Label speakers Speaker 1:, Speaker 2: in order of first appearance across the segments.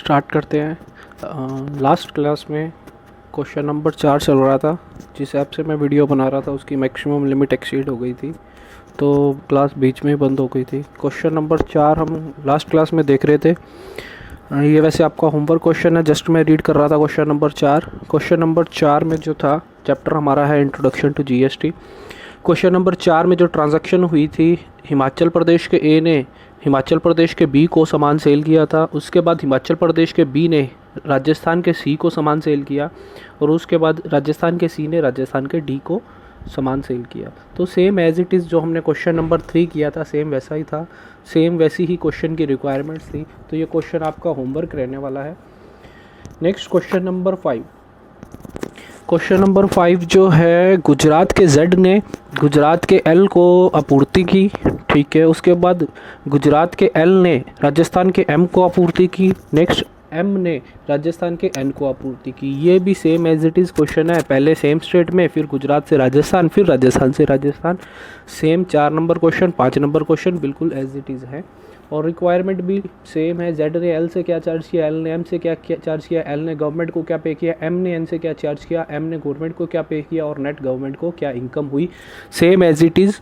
Speaker 1: Start करते हैं। Last class में क्वेश्चन नंबर 4 चल रहा था। जिस ऐप से मैं वीडियो बना रहा था उसकी मैक्सिमम लिमिट एक्सीड हो गई थी, तो क्लास बीच में ही बंद हो गई थी। क्वेश्चन नंबर 4 हम लास्ट क्लास में देख रहे थे। ये वैसे आपका होमवर्क क्वेश्चन है, जस्ट मैं रीड कर रहा था क्वेश्चन नंबर 4। क्वेश्चन नंबर 4 में जो था, चैप्टर हमारा है introduction to GST. Question number 4 में जो ट्रांजैक्शन हुई थी, हिमाचल प्रदेश के ए ने हिमाचल प्रदेश के बी को सामान सेल किया था। उसके बाद हिमाचल प्रदेश के बी ने राजस्थान के सी को सामान सेल किया, और उसके बाद राजस्थान के सी ने राजस्थान के डी को सामान सेल किया। तो सेम एज इट इज़ जो हमने क्वेश्चन नंबर 3 किया था, सेम वैसा ही था, सेम वैसी ही क्वेश्चन की रिक्वायरमेंट्स थी। तो ये क्वेश्चन आपका होमवर्क रहने वाला है। Next question number 5। Question number 5 जो है, गुजरात के जेड ने गुजरात के एल को आपूर्ति की, ठीक है। उसके बाद गुजरात के एल ने राजस्थान के एम को आपूर्ति की। नेक्स्ट एम ने राजस्थान के एन को आपूर्ति की। ये भी same as it is question है, पहले सेम स्टेट में, फिर गुजरात से राजस्थान, फिर राजस्थान से Rajasthan. Same 4 number question, 5 number question बिल्कुल एज इट इज़ है, और रिक्वायरमेंट भी सेम है। जेड ने एल से क्या चार्ज किया, एल ने एम से क्या चार्ज किया, एल ने गवर्नमेंट को क्या पे किया, एम ने एन से क्या चार्ज किया, एम ने गवर्नमेंट को क्या पे किया, और नेट गवर्नमेंट को क्या इनकम हुई। Same as it is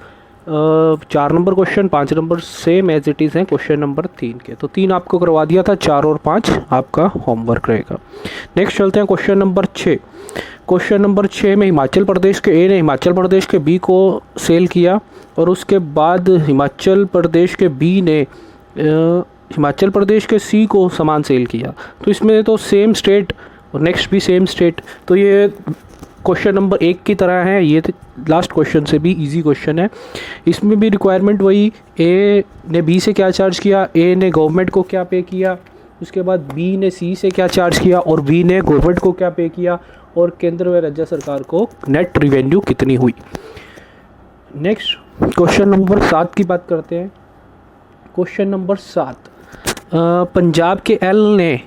Speaker 1: 4 number question, 5 number same as it is हैं क्वेश्चन नंबर 3 के। तो 3 आपको करवा दिया था, 4 और 5 आपका होमवर्क रहेगा। नेक्स्ट चलते हैं क्वेश्चन नंबर 6। क्वेश्चन नंबर 6 में हिमाचल प्रदेश के ए ने हिमाचल प्रदेश के बी को सेल किया, और उसके बाद हिमाचल प्रदेश के बी ने हिमाचल प्रदेश के सी को सामान सेल किया। तो इसमें तो सेम स्टेट और नेक्स्ट भी सेम स्टेट, तो ये क्वेश्चन नंबर 1 की तरह है। ये लास्ट क्वेश्चन से भी इजी क्वेश्चन है। इसमें भी रिक्वायरमेंट वही, ए ने बी से क्या चार्ज किया, ए ने गवर्नमेंट को क्या पे किया, उसके बाद बी ने सी से क्या चार्ज किया, और बी ने गवर्नमेंट को क्या पे किया, और केंद्र व राज्य सरकार को नेट रिवेन्यू कितनी हुई। नेक्स्ट क्वेश्चन नंबर 7 की बात करते हैं। क्वेश्चन नंबर 7, पंजाब के एल ने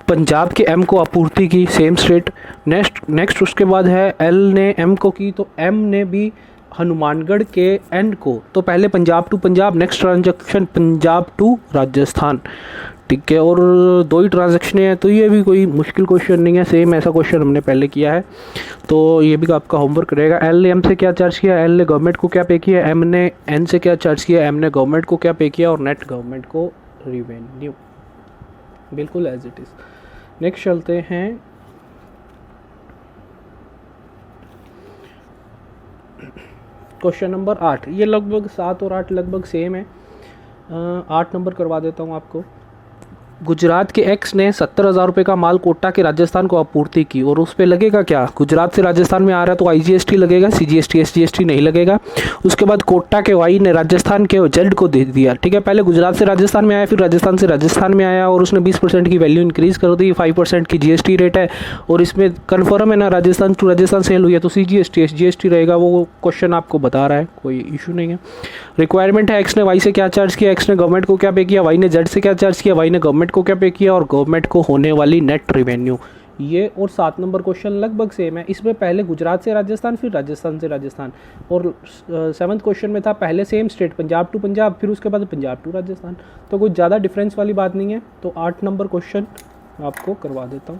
Speaker 1: पंजाब के एम को आपूर्ति की, सेम स्टेट। नेक्स्ट उसके बाद है एल ने एम को की, तो एम ने भी हनुमानगढ़ के एन को, तो पहले Punjab to Punjab, next transaction Punjab to Rajasthan, ठीक है। और 2 ही ट्रांजैक्शन है, तो ये भी कोई मुश्किल क्वेश्चन नहीं है, सेम ऐसा क्वेश्चन हमने पहले किया है, तो ये भी आपका होमवर्क रहेगा। एल ने एम से क्या चार्ज किया, एल ने गवर्नमेंट को क्या पे किया, एम ने एन से क्या चार्ज किया, एम ने गवर्नमेंट को क्या पे किया, और नेट गवर्नमेंट को रिवेन्यू, बिल्कुल एज इट इज़। नेक्स्ट चलते हैं क्वेश्चन नंबर 8। ये लगभग 7 और 8 लगभग सेम है। 8 नंबर करवा देता हूँ आपको। गुजरात के एक्स ने 70,000 रुपये का माल कोटा के राजस्थान को आपूर्ति की, और उस पर लगेगा क्या, गुजरात से राजस्थान में आ रहा है तो आईजीएसटी लगेगा, सीजीएसटी एसजीएसटी नहीं लगेगा। उसके बाद कोटा के वाई ने राजस्थान के जेड को दे दिया, ठीक है। पहले गुजरात से राजस्थान में आया, फिर राजस्थान से राजस्थान में आया, और उसने 20% की वैल्यू इंक्रीज़ कर दी, 5% की जीएसटी रेट है, और इसमें कन्फर्म है ना, राजस्थान टू राजस्थान सेल हुई है, तो सीजीएसटी एसजीएसटी रहेगा। वो क्वेश्चन आपको बता रहा है, कोई इशू नहीं है। रिक्वायरमेंट है, एक्स ने वाई से क्या चार्ज किया, एक्स ने गवर्नमेंट को क्या पे किया, वाई ने जेड से क्या चार्ज किया, वाई ने गवर्नमेंट को क्या पे किया, और गवर्नमेंट को होने वाली नेट रिवेन्यू। ये और 7 नंबर क्वेश्चन लगभग सेम है। इसमें पहले गुजरात से राजस्थान, फिर राजस्थान से राजस्थान, और 7th क्वेश्चन में था पहले same state Punjab to Punjab, फिर उसके बाद पंजाब टू राजस्थान, तो कोई ज़्यादा डिफरेंस वाली बात नहीं है। तो 8 नंबर क्वेश्चन आपको करवा देता हूँ।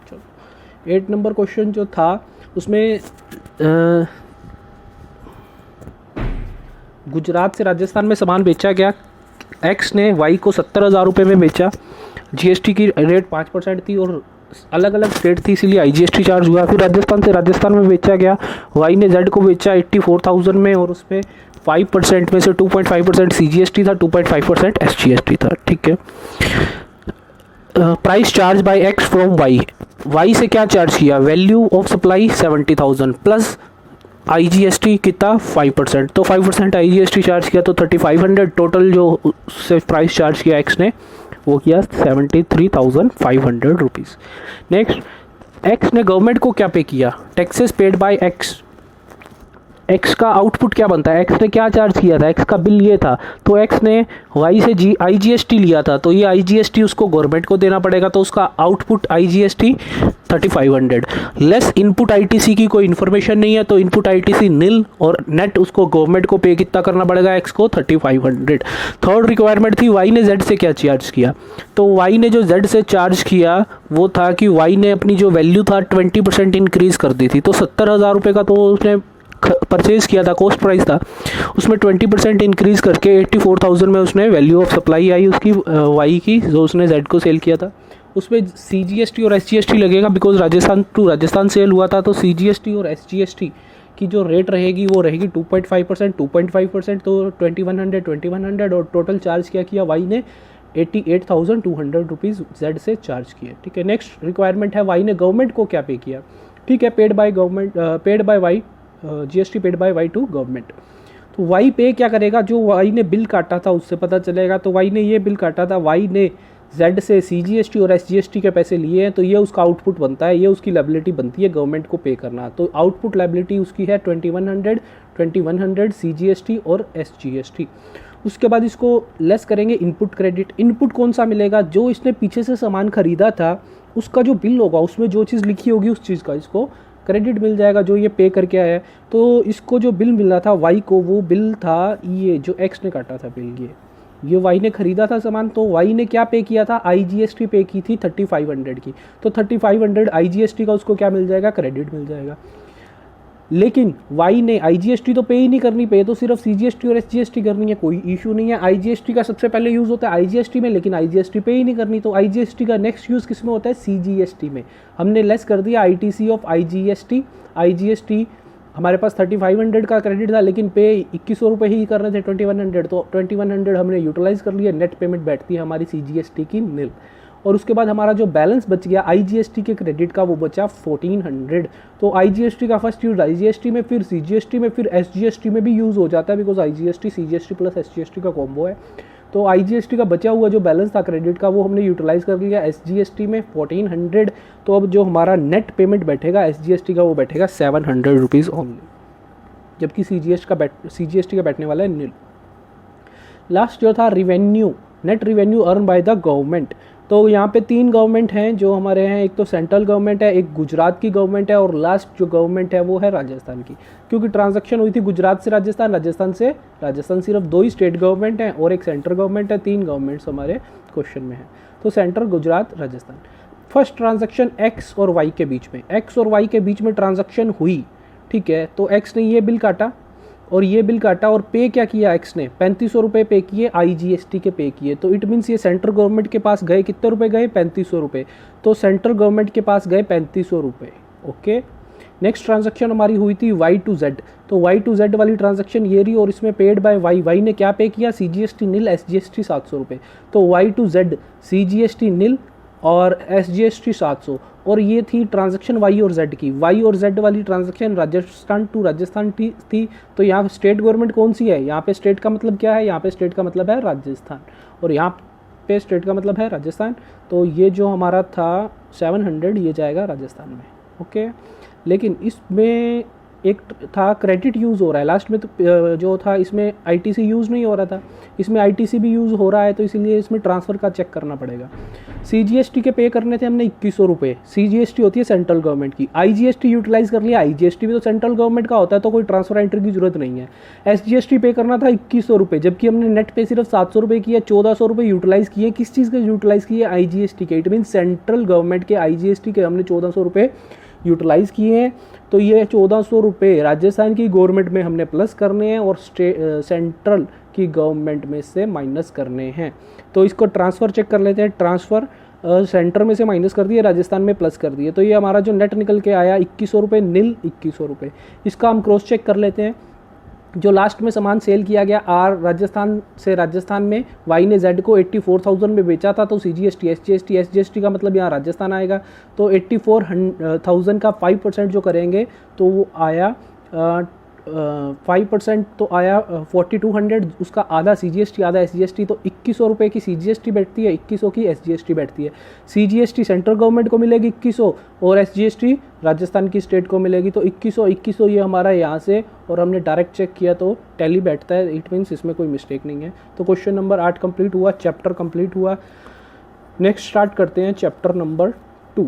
Speaker 1: चलो 8 नंबर क्वेश्चन जो था, उसमें गुजरात से राजस्थान में सामान बेचा गया। एक्स ने वाई को 70,000 रुपये में बेचा, जीएसटी की रेट 5% थी, और अलग अलग स्टेट थी, इसीलिए आईजीएसटी चार्ज हुआ। फिर राजस्थान से राजस्थान में बेचा गया, वाई ने जेड को बेचा 84,000 में, और उसमें 5% में से 2.5% सीजीएसटी था, 2.5% एसजीएसटी था, ठीक है। Price charge by X from Y, Y से क्या चार्ज किया, value of supply 70,000 plus IGST कितना 5%, तो 5% आईजीएसटी चार्ज किया, तो 3500 टोटल जो से प्राइस चार्ज किया एक्स ने, वो किया 73,500 रुपीज़। नेक्स्ट, एक्स ने गवर्नमेंट को क्या पे किया, taxes paid by x, x का आउटपुट क्या बनता है, एक्स ने क्या चार्ज किया था, एक्स का बिल ये था, तो एक्स ने वाई से IGST लिया था, तो ये IGST उसको गवर्नमेंट को देना पड़ेगा, तो उसका output IGST 3500 less input ITC की कोई इन्फॉर्मेशन नहीं है, तो इनपुट ITC नील और नेट उसको गवर्नमेंट को पे कितना करना पड़ेगा, एक्स को 3500। थर्ड रिक्वायरमेंट थी वाई ने जेड से क्या चार्ज किया, तो वाई ने जो जेड से चार्ज किया वो था कि वाई ने अपनी जो वैल्यू था 20% इंक्रीज़ कर दी थी, तो 70,000 रुपये का तो उसने परचेज़ किया था, कॉस्ट प्राइस था, उसमें 20% इंक्रीज़ करके 84,000 में उसने वैल्यू ऑफ सप्लाई आई उसकी वाई की, जो उसने जेड को सेल किया था। उसमें CGST और SGST लगेगा, because Rajasthan to Rajasthan sale हुआ था, तो CGST और SGST की जो रेट रहेगी वो रहेगी 2.5%, 2.5%, तो 2100 और टोटल चार्ज क्या किया वाई ने 88,200 रुपीज़ जेड से चार्ज किए। ठीक है, नेक्स्ट रिक्वायरमेंट है वाई ने गवर्नमेंट को क्या पे किया। ठीक है, paid by Y, GST paid by Y to government. तो वाई पे क्या करेगा, जो वाई ने बिल काटा था उससे पता चलेगा, तो वाई ने ये बिल काटा था, वाई ने जेड से CGST और SGST के पैसे लिए हैं, तो ये उसका आउटपुट बनता है, ये उसकी लायबिलिटी बनती है गवर्नमेंट को पे करना। तो आउटपुट लायबिलिटी उसकी है 2100 CGST और SGST। उसके बाद इसको लेस करेंगे इनपुट क्रेडिट। इनपुट कौन सा मिलेगा, जो इसने पीछे से सामान खरीदा था उसका जो बिल होगा उसमें जो चीज़ लिखी होगी उस चीज़ का इसको क्रेडिट मिल जाएगा, जो ये पे करके आया है। तो इसको जो बिल मिला था वाई को, वो बिल था ये जो एक्स ने काटा था बिल, ये वाई ने खरीदा था सामान, तो वाई ने क्या पे किया था, IGST पे की थी 3500 की, तो 3500 IGST का उसको क्या मिल जाएगा, क्रेडिट मिल जाएगा। लेकिन वाई ने IGST तो पे ही नहीं करनी, पे तो सिर्फ CGST और SGST करनी है, कोई इशू नहीं है। IGST का सबसे पहले यूज़ होता है IGST में, लेकिन IGST पे ही नहीं करनी, तो IGST का नेक्स्ट यूज़ किस में होता है, CGST में। हमने लेस कर दिया ITC ऑफ IGST हमारे पास 3500 का क्रेडिट था, लेकिन पे 2100 रुपये ही कर रहे थे 2100, तो 2100 हमने यूटिलाइज़ कर लिया, नेट पेमेंट बैठती है हमारी CGST की नील। और उसके बाद हमारा जो बैलेंस बच गया IGST के क्रेडिट का, वो बचा 1400। तो IGST का फर्स्ट यूज़ IGST में, फिर CGST में, फिर SGST में भी यूज़ हो जाता है, because IGST CGST plus SGST का कॉम्बो है। तो IGST का बचा हुआ जो बैलेंस था क्रेडिट का, वो हमने यूटिलाइज़ कर लिया SGST में 1400। तो अब जो हमारा नेट पेमेंट बैठेगा SGST का, वो बैठेगा 700 रुपीज़ ओनली, जबकि CGST का बैठने वाला है नील। लास्ट जो था revenue, net revenue earn by the government. तो यहाँ पे 3 गवर्नमेंट हैं जो हमारे हैं, एक तो सेंट्रल गवर्नमेंट है, एक गुजरात की गवर्नमेंट है, और लास्ट जो गवर्नमेंट है वो है राजस्थान की। क्योंकि ट्रांजैक्शन हुई थी गुजरात से राजस्थान, राजस्थान से राजस्थान, सिर्फ 2 ही स्टेट गवर्नमेंट हैं और एक सेंट्रल गवर्नमेंट है, 3 गवर्नमेंट्स हमारे क्वेश्चन में है। तो central, Gujarat, Rajasthan. First transaction x और वाई के बीच में, एक्स और वाई के बीच में ट्रांजैक्शन हुई। ठीक है, तो एक्स ने ये बिल काटा और ये बिल काटा, और पे क्या किया एक्स ने, 3500 रुपये पे किए, IGST के पे किए। तो इट मीन्स ये सेंट्रल गवर्नमेंट के पास गए, कितने रुपए गए, 3500 रुपये। तो सेंट्रल गवर्नमेंट के पास गए 3500 रुपये। ओके, नेक्स्ट ट्रांजैक्शन हमारी हुई थी वाई टू जेड। तो वाई टू जेड वाली ट्रांजैक्शन ये रही, और इसमें पेड बाय वाई, वाई ने क्या पे किया, CGST नील, SGST 700 रुपये। तो वाई टू जेड CGST नील और SGST 700, और ये थी ट्रांजैक्शन वाई और जेड की। वाई और जेड वाली ट्रांजैक्शन राजस्थान टू राजस्थान थी। तो यहाँ स्टेट गवर्नमेंट कौन सी है, यहाँ पे स्टेट का मतलब क्या है, यहाँ पे स्टेट का मतलब है राजस्थान, और यहाँ पे स्टेट का मतलब है राजस्थान। तो ये जो हमारा था 700, ये जाएगा राजस्थान में। ओके, लेकिन इसमें एक था क्रेडिट यूज़ हो रहा है, लास्ट में तो जो था इसमें ITC यूज़ नहीं हो रहा था, इसमें ITC भी यूज़ हो रहा है, तो इसीलिए इसमें ट्रांसफ़र का चेक करना पड़ेगा। CGST के पे करने थे हमने 2100 रुपये, CGST होती है सेंट्रल गवर्नमेंट की। IGST यूटिलाइज़ कर लिया, IGST भी तो सेंट्रल गवर्नमेंट का होता है, तो कोई ट्रांसफ़र एंट्री की जरूरत नहीं है। SGST पे करना था 2100 रुपये, जबकि हमने नेट पे सिर्फ 700 रुपये किया, 1400 रुपये यूटिलाइज़ किए। किस चीज़ के यूटिलाइज़ किए, IGST के। इट मीन सेंट्रल गवर्नमेंट के IGST के हमने 1400 रुपये यूटिलाइज़ किए हैं। तो ये 1400 रुपये राजस्थान की गवर्नमेंट में हमने प्लस करने हैं और सेंट्रल की गवर्नमेंट में से माइनस करने हैं। तो इसको ट्रांसफ़र चेक कर लेते हैं। ट्रांसफ़र सेंटर में से माइनस कर दिए, राजस्थान में प्लस कर दिए। तो ये हमारा जो नेट निकल के आया 2100 रुपये नील, 2100 रुपये। इसका हम क्रॉस चेक कर लेते हैं। जो लास्ट में सामान सेल किया गया राजस्थान से राजस्थान में, वाई ने जेड को 84,000 में बेचा था, तो CGST SGST का मतलब यहाँ राजस्थान आएगा। तो 84,000 का 5% जो करेंगे तो वो आया 5% तो आया 4200, उसका आधा CGST आधा SGST, तो 2100 रुपये की CGST बैठती है, 2100 की SGST बैठती है। CGST सेंट्रल गवर्नमेंट को मिलेगी 2100 और SGST राजस्थान की स्टेट को मिलेगी, तो 2100 ये हमारा यहाँ से, और हमने डायरेक्ट चेक किया तो टैली बैठता है, इट मीन्स इसमें कोई मिस्टेक नहीं है। तो क्वेश्चन नंबर 8 कंप्लीट हुआ, चैप्टर कंप्लीट हुआ। नेक्स्ट स्टार्ट करते हैं चैप्टर नंबर 2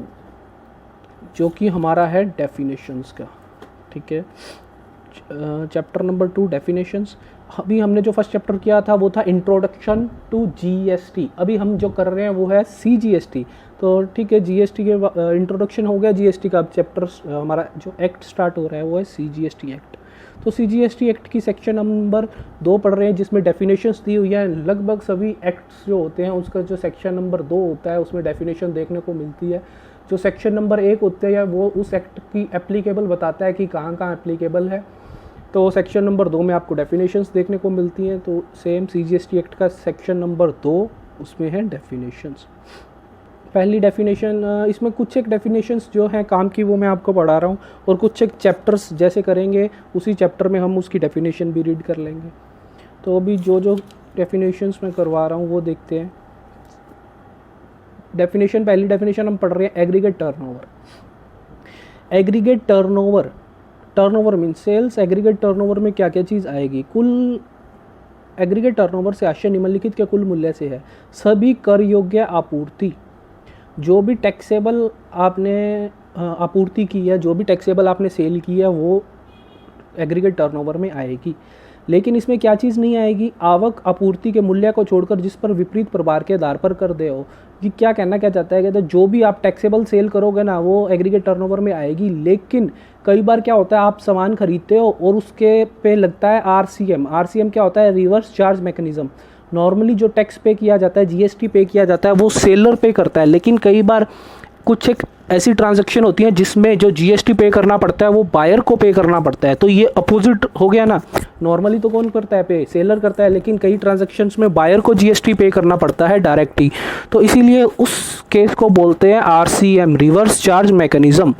Speaker 1: जो कि हमारा है डेफिनेशंस का। ठीक है, चैप्टर नंबर 2 डेफिनेशंस। अभी हमने जो फर्स्ट चैप्टर किया था वो था इंट्रोडक्शन टू GST, अभी हम जो कर रहे हैं वो है CGST। तो ठीक है, GST के इंट्रोडक्शन हो गया, GST का चैप्टर हमारा जो एक्ट स्टार्ट हो रहा है वो है CGST एक्ट। तो CGST एक्ट की सेक्शन नंबर 2 पढ़ रहे हैं जिसमें डेफिनेशंस दी हुई है। लगभग सभी एक्ट्स जो होते हैं उसका जो सेक्शन नंबर 2 होता है उसमें डेफिनेशन देखने को मिलती है। जो सेक्शन नंबर 1 होते हैं वो उस एक्ट की एप्लीकेबल बताता है कि कहाँ कहाँ एप्लीकेबल है, तो सेक्शन नंबर 2 में आपको डेफिनेशंस देखने को मिलती हैं। तो सेम CGST एक्ट का सेक्शन नंबर 2 उसमें है डेफिनेशंस। पहली डेफिनेशन, इसमें कुछ एक डेफिनेशंस जो हैं काम की वो मैं आपको पढ़ा रहा हूँ, और कुछ एक चैप्टर्स जैसे करेंगे उसी चैप्टर में हम उसकी डेफिनेशन भी रीड कर लेंगे। तो अभी जो जो डेफिनेशंस मैं करवा रहा हूँ वो देखते हैं। डेफिनेशन, पहली डेफिनेशन हम पढ़ रहे हैं aggregate turnover. Aggregate turnover, turnover means sales. Aggregate turnover में क्या क्या चीज़ आएगी? कुल एग्रीगेट टर्नओवर से आशय निम्नलिखित के कुल मूल्य से है। सभी कर योग्य आपूर्ति, जो भी टैक्सेबल आपने आपूर्ति की है, जो भी टैक्सेबल आपने सेल की है वो एग्रीगेट टर्नओवर में आएगी। लेकिन इसमें क्या चीज़ नहीं आएगी? आवक आपूर्ति के मूल्य को छोड़कर जिस पर विपरीत प्रभार के आधार पर कर दे हो। ये क्या कहना क्या चाहता है? कहते हैं जो भी आप टैक्सेबल सेल करोगे ना वो एग्रीगेट टर्नओवर में आएगी। लेकिन कई बार क्या होता है, आप सामान खरीदते हो और उसके पे लगता है RCM। RCM क्या होता है? Reverse charge mechanism. नॉर्मली जो टैक्स पे किया जाता है, GST पे किया जाता है, वो सेलर पे करता है। लेकिन कई बार कुछ एक ऐसी ट्रांजैक्शन होती है जिसमें जो GST पे करना पड़ता है वो बायर को पे करना पड़ता है। तो ये अपोजिट हो गया ना। नॉर्मली तो कौन करता है पे? सेलर करता है, लेकिन कई ट्रांजैक्शंस में बायर को GST पे करना पड़ता है डायरेक्ट ही। तो इसीलिए उस केस को बोलते हैं RCM, रिवर्स चार्ज मैकेनिज्म।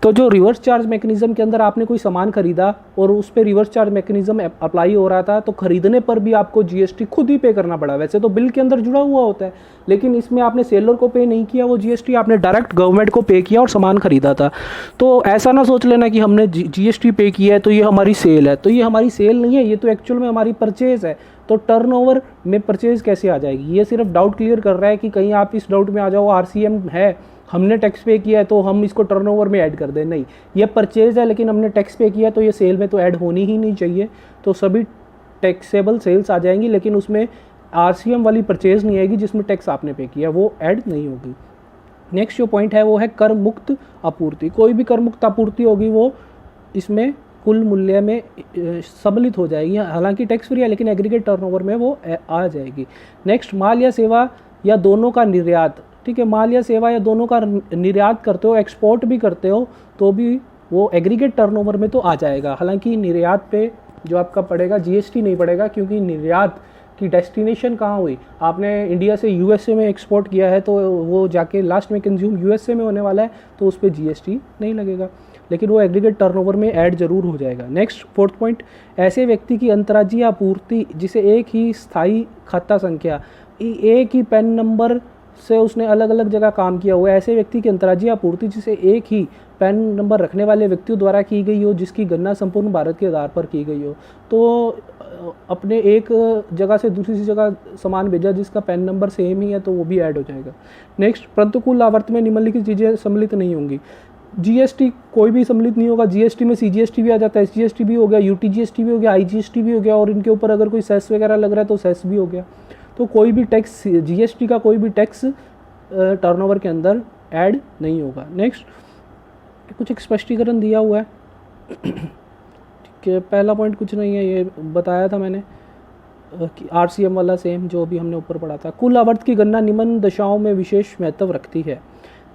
Speaker 1: तो जो रिवर्स चार्ज मैकेनिज्म के अंदर आपने कोई सामान खरीदा और उस पर रिवर्स चार्ज मैकेनिज्म अप्लाई हो रहा था, तो खरीदने पर भी आपको GST खुद ही पे करना पड़ा। वैसे तो बिल के अंदर जुड़ा हुआ होता है, लेकिन इसमें आपने सेलर को पे नहीं किया वो GST, आपने डायरेक्ट गवर्नमेंट को पे किया और सामान खरीदा था। तो ऐसा ना सोच लेना कि हमने GST पे किया है तो ये हमारी सेल है। तो ये हमारी सेल नहीं है, ये तो एक्चुअल में हमारी परचेज है। तो टर्नओवर में परचेज कैसे आ जाएगी? ये सिर्फ डाउट क्लियर कर रहा है कि कहीं आप इस डाउट में आ जाओ RCM है, हमने टैक्स पे किया है तो हम इसको टर्नओवर में ऐड कर दें। नहीं, ये परचेज है लेकिन हमने टैक्स पे किया तो ये सेल में तो ऐड होनी ही नहीं चाहिए। तो सभी टैक्सेबल सेल्स आ जाएंगी, लेकिन उसमें RCM वाली परचेज नहीं आएगी जिसमें टैक्स आपने पे किया, वो ऐड नहीं होगी। नेक्स्ट जो पॉइंट है वो है कर मुक्त आपूर्ति। कोई भी कर मुक्त आपूर्ति होगी वो इसमें कुल मूल्य में सम्मिलित हो जाएगी। हालांकि टैक्स फ्री है लेकिन एग्रीगेट टर्नओवर में वो आ जाएगी। नेक्स्ट, माल या सेवा या दोनों का निर्यात। ठीक है, माल या सेवा या दोनों का निर्यात करते हो, एक्सपोर्ट भी करते हो, तो भी वो एग्रीगेट टर्नओवर में तो आ जाएगा। हालांकि निर्यात पे जो आपका पड़ेगा GST नहीं पड़ेगा, क्योंकि निर्यात की डेस्टिनेशन कहाँ हुई? आपने इंडिया से USA में एक्सपोर्ट किया है तो वो जाके लास्ट में कंज्यूम USA में होने वाला है, तो उस पर GST नहीं लगेगा, लेकिन वो एग्रीगेट टर्नओवर में ऐड जरूर हो जाएगा। नेक्स्ट, फोर्थ पॉइंट, ऐसे व्यक्ति की अंतर्राज्यीय आपूर्ति जिसे एक ही स्थायी खाता संख्या, एक ही पैन नंबर से उसने अलग अलग जगह काम किया हुआ है, ऐसे व्यक्ति की अंतर्राज्यीय आपूर्ति जिसे एक ही पैन नंबर रखने वाले व्यक्तियों द्वारा की गई हो, जिसकी गणना संपूर्ण भारत के आधार पर की गई हो। तो अपने एक जगह से दूसरी जगह सामान भेजा जिसका पैन नंबर सेम ही है तो वो भी ऐड हो जाएगा। नेक्स्ट, प्रतिकूल आवर्त में निम्नलिखित चीज़ें सम्मिलित नहीं होंगी। GST कोई भी सम्मिलित नहीं होगा। GST में CGST भी आ जाता है, SGST भी हो गया, UTGST भी हो गया, IGST भी हो गया, और इनके ऊपर अगर कोई सेस वगैरह लग रहा है तो सेस भी हो गया। तो कोई भी टैक्स, GST का कोई भी टैक्स टर्नओवर के अंदर ऐड नहीं होगा। नेक्स्ट, कुछ एक स्पष्टीकरण दिया हुआ है। ठीक है, पहला पॉइंट कुछ नहीं है, ये बताया था मैंने कि RCM वाला सेम जो भी हमने ऊपर पढ़ा था। कुल आवर्त की गणना निम्न दशाओं में विशेष महत्व रखती है।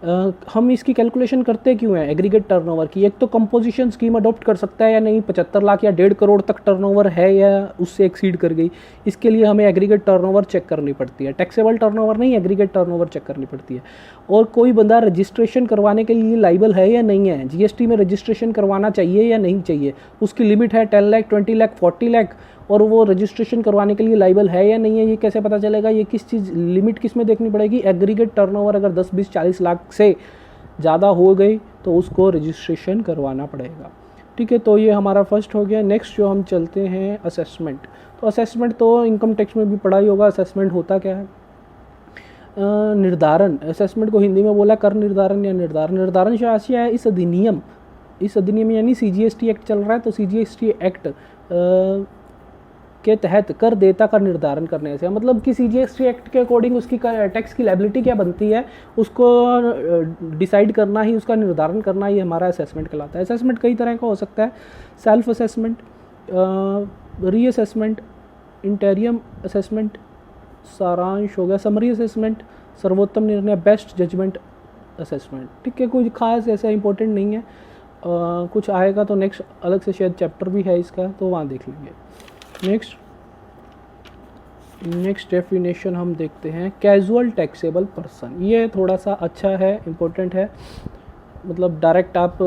Speaker 1: हम इसकी कैलकुलेशन करते क्यों हैं एग्रीगेट टर्नओवर की? एक तो कंपोजिशन स्कीम अडॉप्ट कर सकता है या नहीं, 75 लाख या 1.5 करोड़ तक टर्नओवर है या उससे एक्सीड कर गई, इसके लिए हमें एग्रीगेट टर्नओवर चेक करनी पड़ती है। टैक्सेबल टर्नओवर नहीं, एग्रीगेट टर्नओवर चेक करनी पड़ती है। और कोई बंदा रजिस्ट्रेशन करवाने के लिए लाइबल है या नहीं है, जीएसटी में रजिस्ट्रेशन करवाना चाहिए या नहीं चाहिए, उसकी लिमिट है 10 लाख, 20 लाख, 40 लाख, और वो रजिस्ट्रेशन करवाने के लिए लाइबल है या नहीं है, ये कैसे पता चलेगा? ये किस चीज़ लिमिट किस में देखनी पड़ेगी? एग्रीगेट टर्नओवर अगर 10, 20, 40 लाख से ज़्यादा हो गई तो उसको रजिस्ट्रेशन करवाना पड़ेगा। ठीक है, तो ये हमारा फर्स्ट हो गया। नेक्स्ट जो हम चलते हैं असेसमेंट। तो असेसमेंट तो इनकम टैक्स में भी पढ़ा ही होगा। असेसमेंट होता क्या है? निर्धारण। असेसमेंट को हिंदी में बोला कर निर्धारण या निर्धारण। निर्धारण शासी है इस अधिनियम यानी सीजीएसटी एक्ट चल रहा है, तो सीजीएसटी एक्ट के तहत कर देता का निर्धारण करने से, मतलब कि सीजीएसटी एक्ट के अकॉर्डिंग उसकी टैक्स की लायबिलिटी क्या बनती है उसको डिसाइड करना ही, उसका निर्धारण करना ही हमारा असेसमेंट कहलाता है। असेसमेंट कई तरह का हो सकता है, सेल्फ असेसमेंट, रीअसेसमेंट, इंटरियम असेसमेंट, सारांश हो गया, समरी असेसमेंट, सर्वोत्तम निर्णय, बेस्ट जजमेंट असेसमेंट। ठीक है, कोई खास ऐसा इंपॉर्टेंट नहीं है। कुछ आएगा तो नेक्स्ट अलग से शायद चैप्टर भी है इसका, तो वहाँ देख लेंगे। नेक्स्ट डेफिनेशन हम देखते हैं कैजुअल टैक्सेबल पर्सन। ये थोड़ा सा अच्छा है, इम्पोर्टेंट है, मतलब डायरेक्ट आप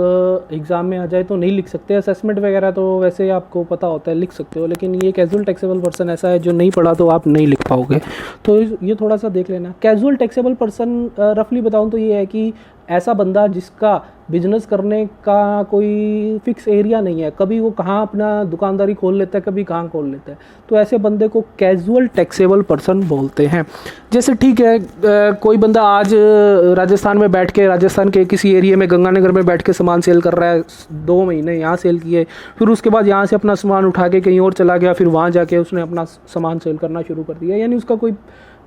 Speaker 1: एग्ज़ाम में आ जाए तो नहीं लिख सकते। असेसमेंट वगैरह तो वैसे आपको पता होता है, लिख सकते हो, लेकिन ये कैजुअल टैक्सेबल पर्सन ऐसा है जो नहीं पढ़ा तो आप नहीं लिख पाओगे, तो ये थोड़ा सा देख लेना। कैजुअल टैक्सेबल पर्सन रफली बताऊं तो ये है कि ऐसा बंदा जिसका बिजनेस करने का कोई फिक्स एरिया नहीं है, कभी वो कहाँ अपना दुकानदारी खोल लेता है, कभी कहाँ खोल लेता है, तो ऐसे बंदे को कैजुअल टैक्सेबल पर्सन बोलते हैं। जैसे ठीक है, कोई बंदा आज राजस्थान में बैठ के, राजस्थान के किसी एरिया में गंगानगर में बैठ के सामान सेल कर रहा है, 2 महीने यहाँ सेल किए, फिर उसके बाद यहाँ से अपना सामान उठा के कहीं और चला गया, फिर वहाँ जाके उसने अपना सामान सेल करना शुरू कर दिया, यानी उसका कोई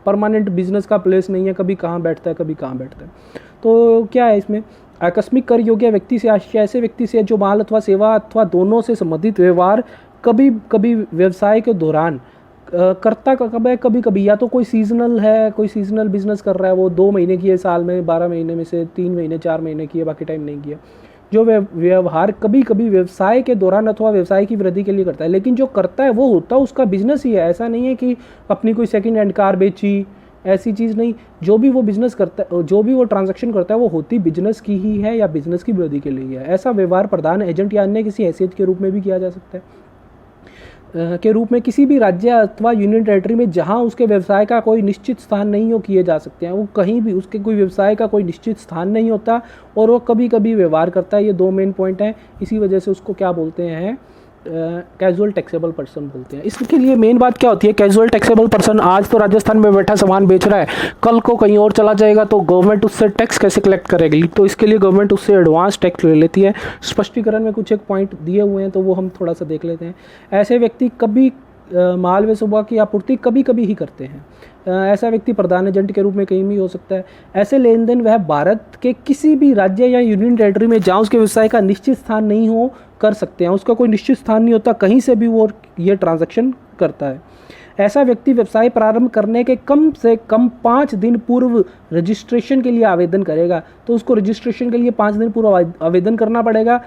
Speaker 1: परमानेंट बिजनेस का प्लेस नहीं है, कभी कहाँ बैठता है कभी कहाँ बैठता है। तो क्या है इसमें? आकस्मिक कर योग्य व्यक्ति से ऐसे व्यक्ति से जो माल अथवा सेवा अथवा दोनों से संबंधित व्यवहार कभी कभी व्यवसाय के दौरान करता कब है, कभी कभी या तो कोई सीजनल है, कोई सीजनल बिजनेस कर रहा है, वो 2 महीने की है साल में, 12 महीने में से 3 महीने 4 महीने की है, बाकी टाइम नहीं किया, जो व्यवहार कभी कभी व्यवसाय के दौरान अथवा व्यवसाय की वृद्धि के लिए करता है, लेकिन जो करता है वो होता है उसका बिजनेस ही है। ऐसा नहीं है कि अपनी कोई सेकंड हैंड कार बेची, ऐसी चीज़ नहीं। जो भी वो बिजनेस करता है, जो भी वो ट्रांजैक्शन करता है, वो होती बिजनेस की ही है या बिजनेस की वृद्धि के लिए है। ऐसा व्यवहार प्रधान एजेंट या अन्य किसी हैसियत के रूप में भी किया जा सकता है, के रूप में किसी भी राज्य अथवा यूनियन टेरिटरी में जहां उसके व्यवसाय का कोई निश्चित स्थान नहीं हो किए जा सकते हैं। वो कहीं भी उसके कोई व्यवसाय का कोई निश्चित स्थान नहीं होता और वो कभी कभी व्यवहार करता है। ये 2 मेन पॉइंट हैं, इसी वजह से उसको क्या बोलते हैं, कैजुअल टैक्सेबल पर्सन बोलते हैं। इसके लिए मेन बात क्या होती है, कैजुअल टैक्सेबल पर्सन आज तो राजस्थान में बैठा सामान बेच रहा है, कल को कहीं और चला जाएगा तो गवर्नमेंट उससे टैक्स कैसे कलेक्ट करेगी? तो इसके लिए गवर्नमेंट उससे एडवांस टैक्स ले लेती है। स्पष्टीकरण में कुछ एक पॉइंट दिए हुए हैं तो वो हम थोड़ा सा देख लेते हैं। ऐसे व्यक्ति कभी माल व सेवा की आपूर्ति कभी कभी ही करते हैं। ऐसा व्यक्ति प्रधान एजेंट के रूप में कहीं भी हो सकता है। ऐसे लेन देन वह भारत के किसी भी राज्य या यूनियन टेरिटरी में जहाँ उसके व्यवसाय का निश्चित स्थान नहीं हो कर सकते हैं। उसका कोई निश्चित स्थान नहीं होता, कहीं से भी वो ये ट्रांजैक्शन करता है। ऐसा व्यक्ति व्यवसाय प्रारंभ करने के कम से कम 5 दिन पूर्व रजिस्ट्रेशन के लिए आवेदन करेगा। तो उसको रजिस्ट्रेशन के लिए 5 दिन पूर्व आवेदन करना पड़ेगा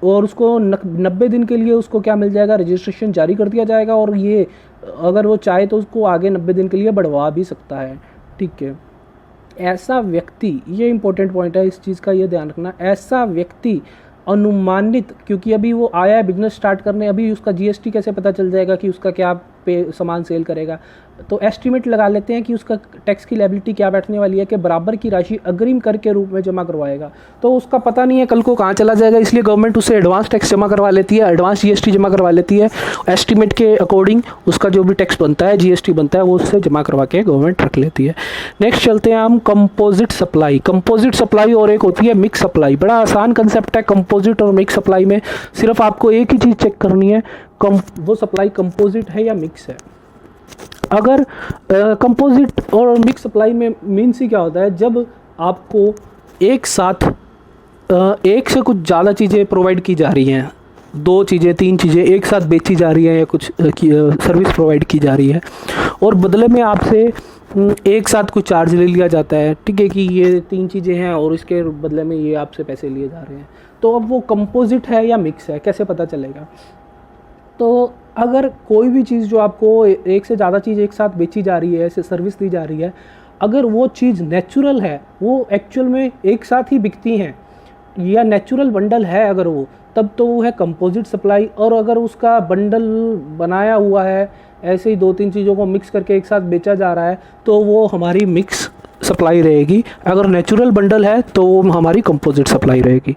Speaker 1: और उसको 90 दिन के लिए उसको क्या मिल जाएगा, रजिस्ट्रेशन जारी कर दिया जाएगा। और ये अगर वो चाहे तो उसको आगे 90 दिन के लिए बढ़वा भी सकता है। ठीक है, ऐसा व्यक्ति, ये इंपॉर्टेंट पॉइंट है, इस चीज़ का ये ध्यान रखना, ऐसा व्यक्ति अनुमानित, क्योंकि अभी वो आया है बिजनेस स्टार्ट करने, अभी उसका जीएसटी कैसे पता चल जाएगा कि उसका क्या सामान सेल करेगा, तो एस्टिमेट लगा लेते हैं कि उसका टैक्स की लायबिलिटी क्या बैठने वाली है कि बराबर की राशि अग्रिम कर के रूप में जमा करवाएगा। तो उसका पता नहीं है कल को कहाँ चला जाएगा, इसलिए गवर्नमेंट उससे एडवांस टैक्स जमा करवा लेती है, एडवांस जीएसटी जमा करवा लेती है। एस्टिमेट के अकॉर्डिंग उसका जो भी टैक्स बनता है, जीएसटी बनता है, वो उससे जमा करवा के गवर्नमेंट रख लेती है। नेक्स्ट चलते हैं हम कंपोजिट सप्लाई। कंपोजिट सप्लाई और एक होती है मिक्स सप्लाई। बड़ा आसान कंसेप्ट है कंपोजिट और मिक्स सप्लाई में। सिर्फ आपको एक ही चीज़ चेक करनी है, वो सप्लाई कंपोजिट है या मिक्स है। अगर कंपोजिट और मिक्स सप्लाई में मीन्स ही क्या होता है, जब आपको एक साथ एक से कुछ ज़्यादा चीज़ें प्रोवाइड की जा रही हैं, दो चीज़ें, तीन चीज़ें एक साथ बेची जा रही है या कुछ सर्विस प्रोवाइड की जा रही है और बदले में आपसे एक साथ कुछ चार्ज ले लिया जाता है, ठीक है, कि ये तीन चीज़ें हैं और इसके बदले में ये आपसे पैसे लिए जा रहे हैं, तो अब वो कंपोजिट है या मिक्स है, कैसे पता चलेगा? तो अगर कोई भी चीज़ जो आपको एक से ज़्यादा चीज़ एक साथ बेची जा रही है, सर्विस दी जा रही है, अगर वो चीज़ नेचुरल है, वो एक्चुअल में एक साथ ही बिकती हैं या नेचुरल बंडल है अगर वो, तब तो वो है कंपोजिट सप्लाई। और अगर उसका बंडल बनाया हुआ है, ऐसे ही दो तीन चीज़ों को मिक्स करके एक साथ बेचा जा रहा है, तो वो हमारी मिक्स सप्लाई रहेगी। अगर नेचुरल बंडल है तो वो हमारी कंपोजिट सप्लाई रहेगी।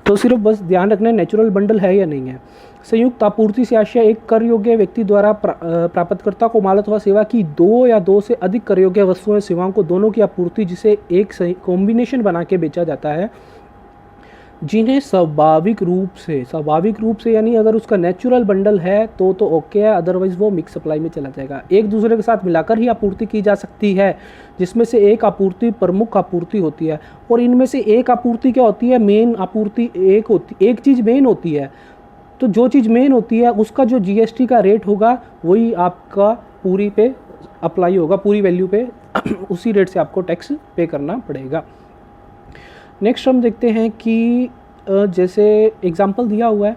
Speaker 1: तो सिर्फ बस ध्यान रखना है नेचुरल बंडल है या नहीं है। संयुक्त आपूर्ति से आशय एक कर योग्य व्यक्ति द्वारा प्राप्तकर्ता को माल अथवा सेवा की दो या दो से अधिक कर योग्य वस्तुओं सेवाओं को दोनों की आपूर्ति, जिसे एक कॉम्बिनेशन बना के बेचा जाता है, जिन्हें स्वाभाविक रूप से यानी अगर उसका नेचुरल बंडल है तो ओके है, अदरवाइज वो मिक्स सप्लाई में चला जाएगा। एक दूसरे के साथ मिलाकर ही आपूर्ति की जा सकती है, जिसमें से एक आपूर्ति प्रमुख आपूर्ति होती है। और इनमें से एक आपूर्ति क्या होती है? मेन आपूर्ति एक चीज़ मेन होती है। तो जो चीज़ मेन होती है उसका जो जीएसटी का रेट होगा वही आपका पूरी पे अप्लाई होगा, पूरी वैल्यू पे उसी रेट से आपको टैक्स पे करना पड़ेगा। नेक्स्ट हम देखते हैं कि जैसे एग्जांपल दिया हुआ है,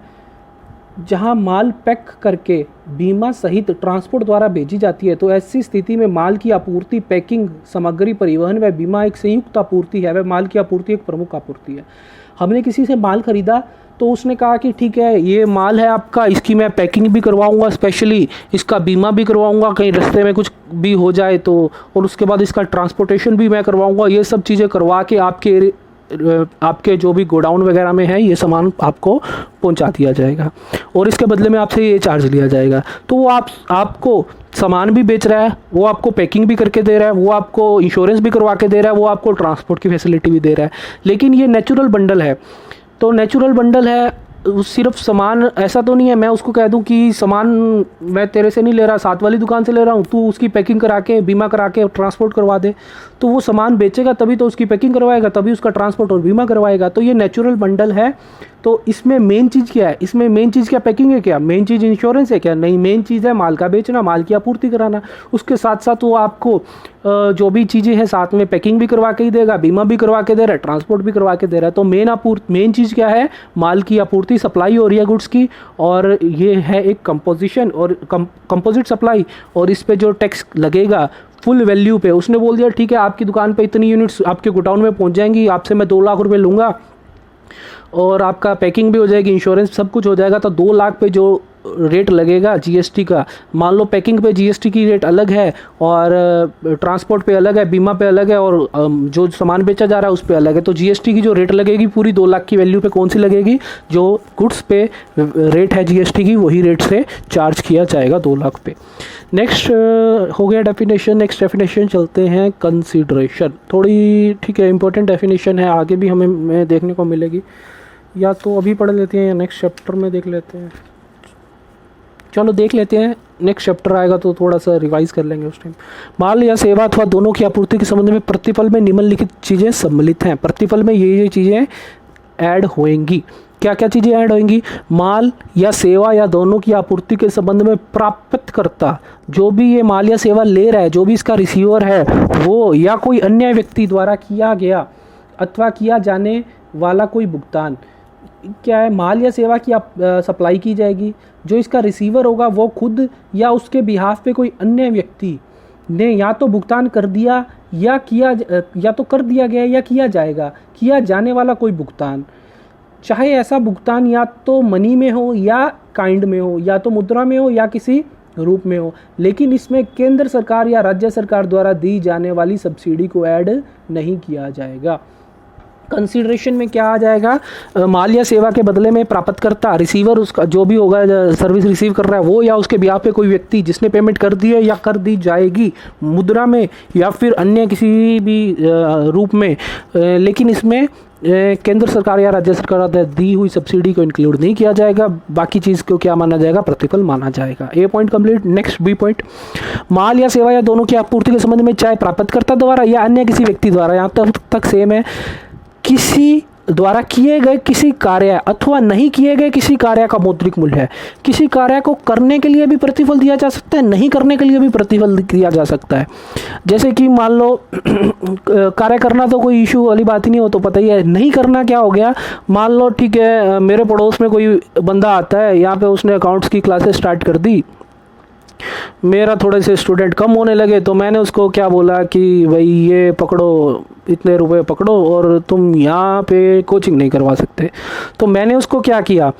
Speaker 1: जहां माल पैक करके बीमा सहित ट्रांसपोर्ट द्वारा भेजी जाती है, तो ऐसी स्थिति में माल की आपूर्ति, पैकिंग, सामग्री, परिवहन व बीमा एक संयुक्त आपूर्ति है। वह माल की आपूर्ति एक प्रमुख आपूर्ति है। हमने किसी से माल खरीदा तो उसने कहा कि ठीक है ये माल है आपका, इसकी मैं पैकिंग भी करवाऊंगा, स्पेशली इसका बीमा भी करवाऊंगा कहीं रास्ते में कुछ भी हो जाए तो, और उसके बाद इसका ट्रांसपोर्टेशन भी मैं करवाऊंगा। ये सब चीज़ें करवा के आपके जो भी गोडाउन वगैरह में है ये सामान आपको पहुंचा दिया जाएगा और इसके बदले में आपसे ये चार्ज लिया जाएगा। तो वो आपको सामान भी बेच रहा है, वो आपको पैकिंग भी करके दे रहा है, वो आपको इंश्योरेंस भी करवा के दे रहा है, वो आपको ट्रांसपोर्ट की फैसिलिटी भी दे रहा है। लेकिन ये नेचुरल बंडल है, तो नेचुरल बंडल है, सिर्फ सामान ऐसा तो नहीं है मैं उसको कह दूं कि सामान मैं तेरे से नहीं ले रहा, साथ वाली दुकान से ले रहा हूं, तू उसकी पैकिंग करा के, बीमा करा के ट्रांसपोर्ट करवा दे। तो वो सामान बेचेगा तभी तो उसकी पैकिंग करवाएगा, तभी उसका ट्रांसपोर्ट और बीमा करवाएगा। तो ये नेचुरल बंडल है। तो इसमें मेन चीज़ क्या है? इसमें मेन चीज़ क्या? पैकिंग है क्या? मेन चीज़ इंश्योरेंस है क्या? नहीं, मेन चीज़ है माल का बेचना, माल की आपूर्ति कराना। उसके साथ साथ वो आपको जो भी चीज़ें हैं साथ में पैकिंग भी करवा के ही देगा, बीमा भी करवा के दे रहा है, ट्रांसपोर्ट भी करवा के दे रहा है। तो मेन चीज़ क्या है? माल की आपूर्ति, सप्लाई हो रही है गुड्स की, और ये है एक कंपोजिशन और कंपोजिट सप्लाई। और इस पे जो टैक्स लगेगा फुल वैल्यू पे, उसने बोल दिया ठीक है आपकी दुकान पे इतनी यूनिट्स आपके गोडाउन में पहुंच जाएंगी, आपसे मैं 2 लाख रुपए लूँगा और आपका पैकिंग भी हो जाएगी, इंश्योरेंस सब कुछ हो जाएगा। तो 2 लाख पे जो रेट लगेगा जीएसटी का, मान लो पैकिंग पे जीएसटी की रेट अलग है और ट्रांसपोर्ट पे अलग है, बीमा पे अलग है, और जो सामान बेचा जा रहा है उस पे अलग है। तो जीएसटी की जो रेट लगेगी पूरी 2 लाख की वैल्यू पे कौन सी लगेगी? जो गुड्स पे रेट है जीएसटी की, वही रेट से चार्ज किया जाएगा 2 लाख पे। नेक्स्ट हो गया डेफिनेशन। नेक्स्ट डेफिनेशन चलते हैं कंसीडरेशन। थोड़ी ठीक है इंपॉर्टेंट डेफिनेशन है, आगे भी हमें देखने को मिलेगी, या तो अभी पढ़ लेते हैं या नेक्स्ट चैप्टर में देख लेते हैं। चलो देख लेते हैं, नेक्स्ट चैप्टर आएगा तो थोड़ा सा रिवाइज कर लेंगे उस टाइम। माल या सेवा अथवा दोनों की आपूर्ति के संबंध में प्रतिफल में निम्नलिखित चीज़ें सम्मिलित हैं। प्रतिफल में ये चीज़ें ऐड होएंगी। क्या क्या चीज़ें ऐड होएंगी? माल या सेवा या दोनों की आपूर्ति के संबंध में प्राप्तकर्ता, जो भी ये माल या सेवा ले रहा है, जो भी इसका रिसीवर है वो, या कोई अन्य व्यक्ति द्वारा किया गया अथवा किया जाने वाला कोई भुगतान। क्या है? माल या सेवा की सप्लाई की जाएगी, जो इसका रिसीवर होगा वो खुद या उसके बिहाफ पे कोई अन्य व्यक्ति ने या तो भुगतान कर दिया या तो कर दिया गया या किया जाएगा, किया जाने वाला कोई भुगतान। चाहे ऐसा भुगतान या तो मनी में हो या काइंड में हो, या तो मुद्रा में हो या किसी रूप में हो, लेकिन इसमें केंद्र सरकार या राज्य सरकार द्वारा दी जाने वाली सब्सिडी को ऐड नहीं किया जाएगा। कंसीडरेशन में क्या आ जाएगा? माल या सेवा के बदले में प्राप्तकर्ता, रिसीवर, उसका जो भी होगा सर्विस रिसीव कर रहा है वो, या उसके बिहाफ पे कोई व्यक्ति जिसने पेमेंट कर दी है या कर दी जाएगी मुद्रा में या फिर अन्य किसी भी रूप में, लेकिन इसमें केंद्र सरकार या राज्य सरकार द्वारा दी हुई सब्सिडी को इंक्लूड नहीं किया जाएगा। बाकी चीज़ को क्या माना जाएगा? प्रतिफल माना जाएगा। A point complete. Next B point, माल या सेवा या दोनों की आपूर्ति के संबंध में चाहे प्राप्तकर्ता द्वारा या अन्य किसी व्यक्ति द्वारा, यहाँ तक सेम है, किसी द्वारा किए गए किसी कार्य अथवा नहीं किए गए किसी कार्य का मौद्रिक मूल्य है। किसी कार्य को करने के लिए भी प्रतिफल दिया जा सकता है, नहीं करने के लिए भी प्रतिफल दिया जा सकता है। जैसे कि मान लो कार्य करना तो कोई इशू वाली बात ही नहीं हो, तो पता ही है। नहीं करना क्या हो गया, मान लो ठीक है मेरे पड़ोस में कोई बंदा आता है, यहाँ पे उसने अकाउंट्स की क्लासेस स्टार्ट कर दी, मेरा थोड़े से स्टूडेंट कम होने लगे, तो मैंने उसको क्या बोला कि भाई ये पकड़ो, इतने रुपए पकड़ो और तुम यहाँ पे कोचिंग नहीं करवा सकते। तो मैंने उसको क्या किया,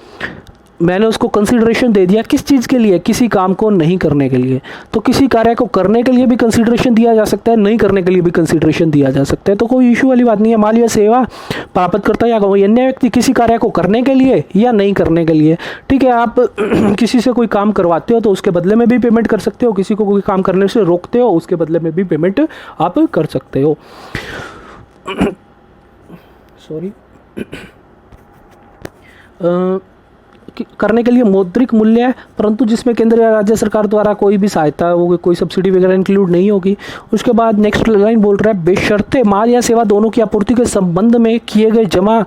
Speaker 1: मैंने उसको कंसिडरेशन दे दिया। किस चीज़ के लिए, किसी काम को नहीं करने के लिए। तो किसी कार्य को करने के लिए भी कंसिडरेशन दिया जा सकता है, नहीं करने के लिए भी कंसिडरेशन दिया जा सकता है, तो कोई इशू वाली बात नहीं है। मान लिया सेवा प्राप्त करता या कोई अन्य व्यक्ति किसी कार्य को करने के लिए या नहीं करने के लिए, ठीक है, आप किसी से कोई काम करवाते हो तो उसके बदले में भी पेमेंट कर सकते हो, किसी को कोई काम करने से रोकते हो उसके बदले में भी पेमेंट आप कर सकते हो। सॉरी करने के लिए मौद्रिक मूल्य है, परंतु जिसमें केंद्र या राज्य सरकार द्वारा कोई भी सहायता होगी, कोई सब्सिडी वगैरह इंक्लूड नहीं होगी। उसके बाद नेक्स्ट लाइन बोल रहा है, बेशर्ते माल या सेवा दोनों की आपूर्ति के संबंध में किए गए जमा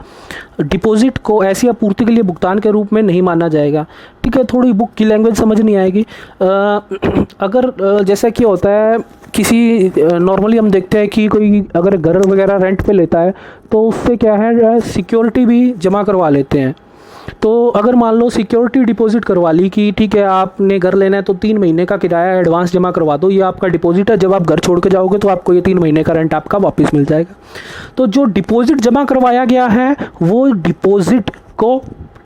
Speaker 1: डिपॉजिट को ऐसी आपूर्ति के लिए भुगतान के रूप में नहीं माना जाएगा। ठीक है, थोड़ी बुक की लैंग्वेज समझ नहीं आएगी। अगर जैसा कि होता है किसी नॉर्मली हम देखते हैं कि कोई अगर घर वगैरह रेंट पे लेता है तो उससे क्या है सिक्योरिटी भी जमा करवा लेते हैं। तो अगर मान लो सिक्योरिटी डिपॉजिट करवा ली कि ठीक है आपने घर लेना है तो 3 महीने का किराया एडवांस जमा करवा दो, ये आपका डिपॉजिट है, जब आप घर छोड़ के जाओगे तो आपको ये 3 महीने का रेंट आपका वापस मिल जाएगा। तो जो डिपॉजिट जमा करवाया गया है वो डिपॉजिट को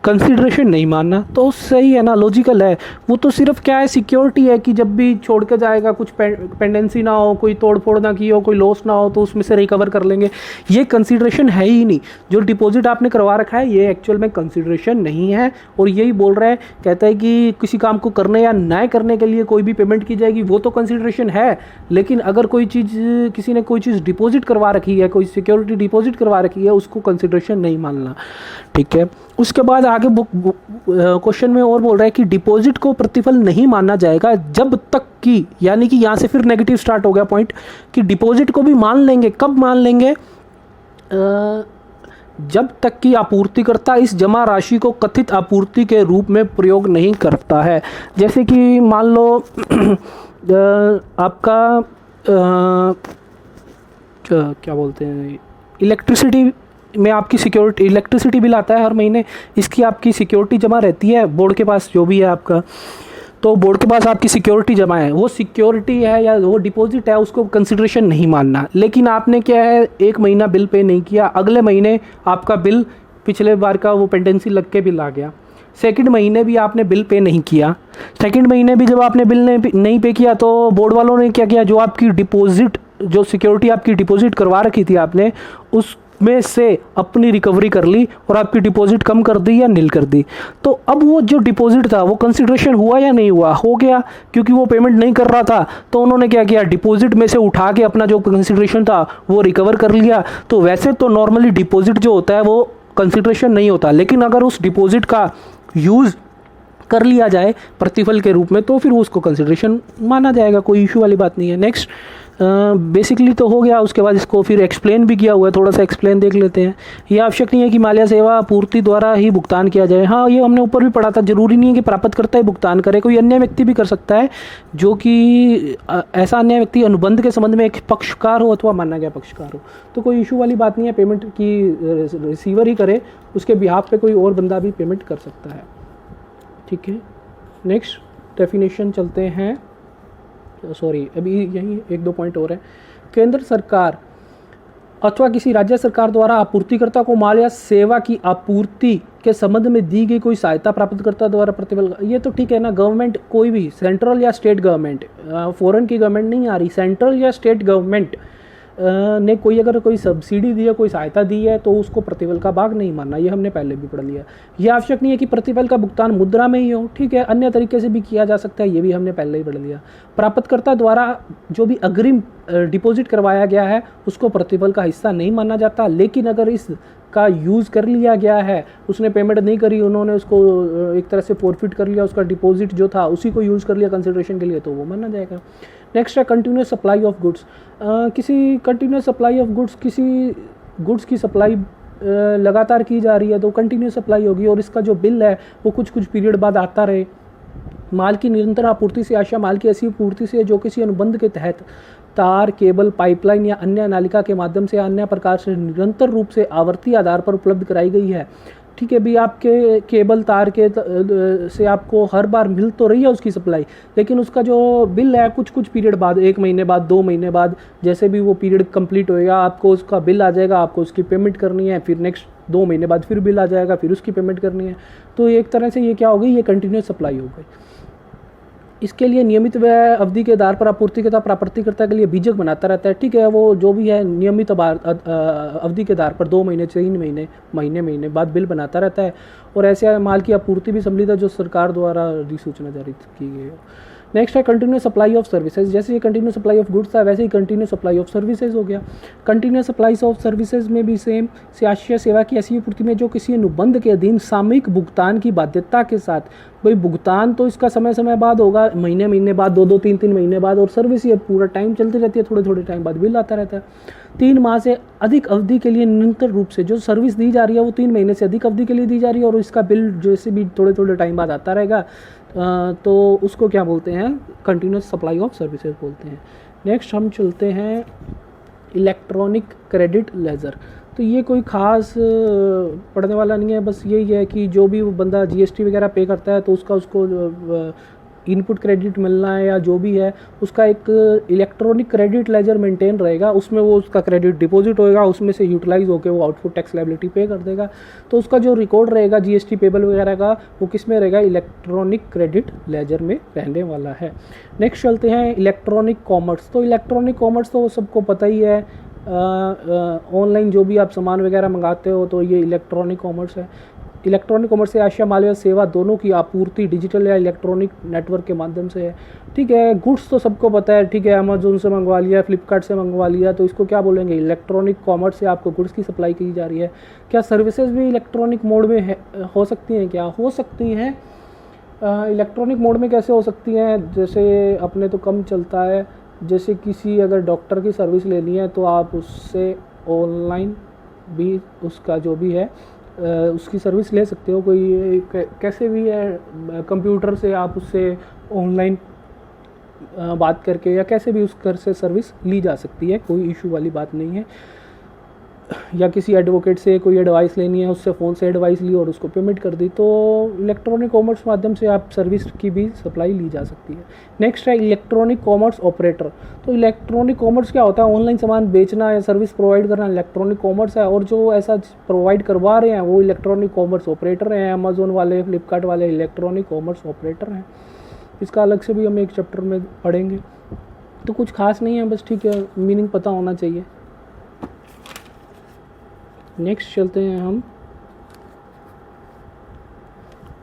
Speaker 1: कंसिडरेशन नहीं मानना, तो सही है ना, लॉजिकल है। वो तो सिर्फ क्या है, सिक्योरिटी है कि जब भी छोड़ के जाएगा कुछ पेंडेंसी ना हो, कोई तोड़ फोड़ ना की हो, कोई लॉस ना हो, तो उसमें से रिकवर कर लेंगे। ये कंसिडरेशन है ही नहीं। जो डिपॉजिट आपने करवा रखा है ये एक्चुअल में कंसिडरेशन नहीं है। और यही बोल रहा है, कहता है कि किसी काम को करने या ना करने के लिए कोई भी पेमेंट की जाएगी, वो तो कंसिडरेशन है। लेकिन अगर कोई चीज़ किसी ने कोई चीज़ डिपॉजिट करवा रखी है, कोई सिक्योरिटी डिपॉजिट करवा रखी है, उसको कंसिडरेशन नहीं मानना। ठीक है, उसके बाद आगे क्वेश्चन में और बोल रहा है कि डिपॉजिट को प्रतिफल नहीं माना जाएगा जब तक कि, यानी कि यहाँ से फिर नेगेटिव स्टार्ट हो गया पॉइंट, कि डिपॉजिट को भी मान लेंगे, कब मान लेंगे, जब तक कि आपूर्तिकर्ता इस जमा राशि को कथित आपूर्ति के रूप में प्रयोग नहीं करता है। जैसे कि मान लो आपका क्या बोलते हैं, इलेक्ट्रिसिटी में आपकी सिक्योरिटी, इलेक्ट्रिसिटी बिल आता है हर महीने, इसकी आपकी सिक्योरिटी जमा रहती है बोर्ड के पास, जो भी है आपका, तो बोर्ड के पास आपकी सिक्योरिटी जमा है, वो सिक्योरिटी है या वो डिपॉजिट है, उसको कंसिडरेशन नहीं मानना। लेकिन आपने क्या है, 1 महीना बिल पे नहीं किया, अगले महीने आपका बिल पिछले बार का वो पेंडेंसी लग के बिल आ गया, सेकंड महीने भी आपने बिल पे नहीं किया, सेकंड महीने भी जब आपने बिल नहीं पे किया तो बोर्ड वालों ने क्या किया, जो आपकी डिपॉजिट, जो सिक्योरिटी आपकी डिपॉजिट करवा रखी थी आपने, उस में से अपनी रिकवरी कर ली और आपकी डिपॉजिट कम कर दी या नील कर दी। तो अब वो जो डिपॉजिट था वो कंसिडरेशन हुआ या नहीं हुआ, हो गया, क्योंकि वो पेमेंट नहीं कर रहा था तो उन्होंने क्या किया, डिपॉजिट में से उठा के अपना जो कंसिडरेशन था वो रिकवर कर लिया। तो वैसे तो नॉर्मली डिपॉजिट जो होता है वो कंसिडरेशन नहीं होता, लेकिन अगर उस डिपॉजिट का यूज़ कर लिया जाए प्रतिफल के रूप में तो फिर उसको कंसिडरेशन माना जाएगा, कोई इशू वाली बात नहीं है। नेक्स्ट बेसिकली तो हो गया, उसके बाद इसको फिर एक्सप्लेन भी किया हुआ है, थोड़ा सा एक्सप्लेन देख लेते हैं। ये आवश्यक नहीं है कि माल या सेवा आपूर्ति द्वारा ही भुगतान किया जाए। हाँ, ये हमने ऊपर भी पढ़ा था, जरूरी नहीं है कि प्राप्तकर्ता ही भुगतान करे, कोई अन्य व्यक्ति भी कर सकता है, जो कि ऐसा अन्य व्यक्ति अनुबंध के संबंध में एक पक्षकार हो अथवा माना गया पक्षकार हो, तो कोई इशू वाली बात नहीं है। पेमेंट की रिसीवर ही करे, उसके बिहाफ पे कोई और बंदा भी पेमेंट कर सकता है। ठीक है, नेक्स्ट डेफिनेशन चलते हैं। सॉरी, अभी यही 1-2 पॉइंट और है। केंद्र सरकार अथवा किसी राज्य सरकार द्वारा आपूर्तिकर्ता को माल या सेवा की आपूर्ति के संबंध में दी गई कोई सहायता प्राप्तकर्ता द्वारा प्रतिफल, ये तो ठीक है ना। गवर्नमेंट कोई भी, सेंट्रल या स्टेट गवर्नमेंट, फॉरेन की गवर्नमेंट नहीं आ रही, सेंट्रल या स्टेट गवर्नमेंट ने कोई अगर कोई सब्सिडी दी है, कोई सहायता दी है, तो उसको प्रतिफल का भाग नहीं मानना, ये हमने पहले भी पढ़ लिया। ये आवश्यक नहीं है कि प्रतिफल का भुगतान मुद्रा में ही हो, ठीक है, अन्य तरीके से भी किया जा सकता है, ये भी हमने पहले ही पढ़ लिया। प्राप्तकर्ता द्वारा जो भी अग्रिम डिपॉजिट करवाया गया है उसको प्रतिफल का हिस्सा नहीं माना जाता, लेकिन अगर इस का यूज़ कर लिया गया है, उसने पेमेंट नहीं करी, उन्होंने उसको एक तरह से फॉरफिट कर लिया, उसका डिपॉजिट जो था उसी को यूज़ कर लिया कंसिडरेशन के लिए, तो वो माना जाएगा। नेक्स्ट है कंटिन्यूस सप्लाई ऑफ गुड्स। किसी कंटिन्यूस सप्लाई ऑफ गुड्स, किसी गुड्स की सप्लाई लगातार की जा रही है तो कंटिन्यूस सप्लाई होगी, और इसका जो बिल है वो कुछ कुछ पीरियड बाद आता रहे। माल की निरंतर आपूर्ति से आशा माल की ऐसी आपूर्ति से जो किसी अनुबंध के तहत तार, केबल, पाइपलाइन या अन्य नालिका के माध्यम से अन्य प्रकार से निरंतर रूप से आवर्ती आधार पर उपलब्ध कराई गई है। ठीक है भी, आपके केबल तार के से आपको हर बार मिल तो रही है उसकी सप्लाई, लेकिन उसका जो बिल है कुछ कुछ पीरियड बाद, 1 महीने बाद, 2 महीने बाद, जैसे भी वो पीरियड कंप्लीट होएगा आपको उसका बिल आ जाएगा, आपको उसकी पेमेंट करनी है, फिर नेक्स्ट 2 महीने बाद फिर बिल आ जाएगा, फिर उसकी पेमेंट करनी है। तो एक तरह से ये क्या हो गई, ये कंटिन्यूस सप्लाई हो गई। इसके लिए नियमित व अवधि के आधार पर आपूर्तिकर्ता प्राप्तिकर्ता के लिए बीजक बनाता रहता है। ठीक है, वो जो भी है नियमित अवधि के आधार पर 2 महीने, 3 महीने, महीने बाद बिल बनाता रहता है, और ऐसे माल की आपूर्ति भी सम्मिलित है जो सरकार द्वारा अधिसूचना जारी की गई है। नेक्स्ट है कंटिन्यूस सप्लाई ऑफ सर्विसेज। जैसे ये कंटिन्यूस सप्लाई ऑफ गुड्स था, वैसे ही कंटिन्यूस सप्लाई ऑफ सर्विसेज हो गया। कंटिन्यूस सप्लाई ऑफ सर्विसेज में भी सेम आश्रय सेवा की ऐसी आपूर्ति में जो किसी अनुबंध के अधीन सामयिक भुगतान की बाध्यता के साथ, भाई भुगतान तो इसका समय समय बाद होगा, महीने बाद, 2 3 महीने बाद, और सर्विस ये पूरा टाइम चलती रहती है, थोड़े टाइम बाद बिल आता रहता है। 3 माह से अधिक अवधि के लिए निरंतर रूप से जो सर्विस दी जा रही है वो 3 महीने से अधिक अवधि के लिए दी जा रही है, और इसका बिल जैसे भी थोड़े टाइम बाद आता रहेगा, तो उसको क्या बोलते हैं, कंटिन्यूस सप्लाई ऑफ सर्विसेज बोलते हैं। नेक्स्ट हम चलते हैं इलेक्ट्रॉनिक क्रेडिट लेजर। तो ये कोई ख़ास पढ़ने वाला नहीं है, बस यही है कि जो भी बंदा जीएसटी वगैरह पे करता है तो उसको इनपुट क्रेडिट मिलना है या जो भी है, उसका एक इलेक्ट्रॉनिक क्रेडिट लेजर मेंटेन रहेगा, उसमें वो उसका क्रेडिट डिपॉजिट होएगा, उसमें से यूटिलाइज होकर वो आउटपुट टैक्स लायबिलिटी पे कर देगा। तो उसका जो रिकॉर्ड रहेगा जीएसटी पेबल वगैरह का, वो किस में रहेगा, इलेक्ट्रॉनिक क्रेडिट लेजर में रहने वाला है। नेक्स्ट चलते हैं इलेक्ट्रॉनिक कॉमर्स। तो इलेक्ट्रॉनिक कॉमर्स तो सबको पता ही है, ऑनलाइन जो भी आप सामान वगैरह मंगाते हो तो ये इलेक्ट्रॉनिक कॉमर्स है। इलेक्ट्रॉनिक कॉमर्स से आशिया माल या सेवा दोनों की आपूर्ति डिजिटल या इलेक्ट्रॉनिक नेटवर्क के माध्यम से है। ठीक है, गुड्स तो सबको पता है, ठीक है, अमेजोन से मंगवा लिया, फ्लिपकार्ट से मंगवा लिया, तो इसको क्या बोलेंगे, इलेक्ट्रॉनिक कॉमर्स से आपको गुड्स की सप्लाई की जा रही है। क्या सर्विसेज भी इलेक्ट्रॉनिक मोड में हो सकती हैं, क्या हो सकती हैं? इलेक्ट्रॉनिक मोड में कैसे हो सकती हैं, जैसे अपने तो कम चलता है, जैसे किसी अगर डॉक्टर की सर्विस लेनी है तो आप उससे ऑनलाइन भी उसका जो भी है उसकी सर्विस ले सकते हो, कोई कैसे भी है, कंप्यूटर से आप उससे ऑनलाइन बात करके या कैसे भी उस घर से सर्विस ली जा सकती है, कोई इशू वाली बात नहीं है। या किसी एडवोकेट से कोई एडवाइस लेनी है, उससे फ़ोन से एडवाइस ली और उसको पेमेंट कर दी, तो इलेक्ट्रॉनिक कॉमर्स माध्यम से आप सर्विस की भी सप्लाई ली जा सकती है। नेक्स्ट है इलेक्ट्रॉनिक कॉमर्स ऑपरेटर। तो इलेक्ट्रॉनिक कॉमर्स क्या होता है, ऑनलाइन सामान बेचना या सर्विस प्रोवाइड करना इलेक्ट्रॉनिक कॉमर्स है, और जो ऐसा प्रोवाइड करवा रहे हैं वो इलेक्ट्रॉनिक कॉमर्स ऑपरेटर हैं। अमेजोन वाले, फ्लिपकार्ट वाले इलेक्ट्रॉनिक कॉमर्स ऑपरेटर हैं। इसका अलग से भी हम एक चैप्टर में पढ़ेंगे, तो कुछ खास नहीं है, बस ठीक है मीनिंग पता होना चाहिए। नेक्स्ट चलते हैं हम